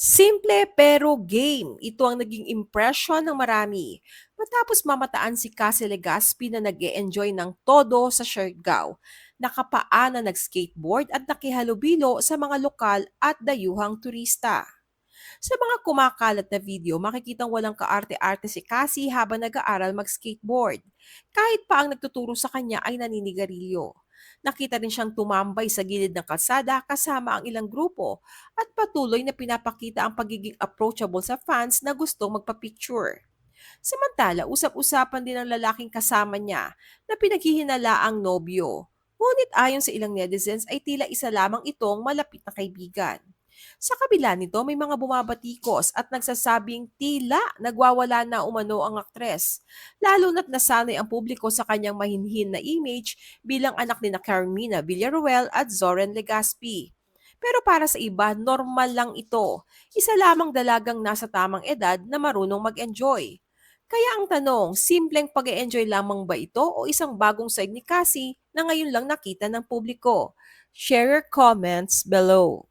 Simple pero game. Ito ang naging impression ng marami. Matapos mamataan si Cassie Legaspi na nag enjoy ng todo sa Siargao, nakapaa na nag-skateboard at nakihalubilo sa mga lokal at dayuhang turista. Sa mga kumakalat na video, makikitang walang kaarte-arte si Cassie habang nag-aaral mag-skateboard. Kahit pa ang nagtuturo sa kanya ay naninigarilyo. Nakita rin siyang tumambay sa gilid ng kalsada kasama ang ilang grupo at patuloy na pinapakita ang pagiging approachable sa fans na gustong magpa-picture. Samantala, usap-usapan din ng lalaking kasama niya na pinaghihinalaang nobyo. Ngunit ayon sa ilang netizens ay tila isa lamang itong malapit na kaibigan. Sa kabila nito, may mga bumabatikos at nagsasabing tila nagwawala na umano ang aktres, lalo na't nasanay ang publiko sa kanyang mahinhin na image bilang anak ni na Carmina Villaruel at Zoren Legaspi. Pero para sa iba, normal lang ito. Isa lamang dalagang nasa tamang edad na marunong mag-enjoy. Kaya ang tanong, simpleng pag enjoy lamang ba ito o isang bagong side ni Cassie na ngayon lang nakita ng publiko? Share your comments below.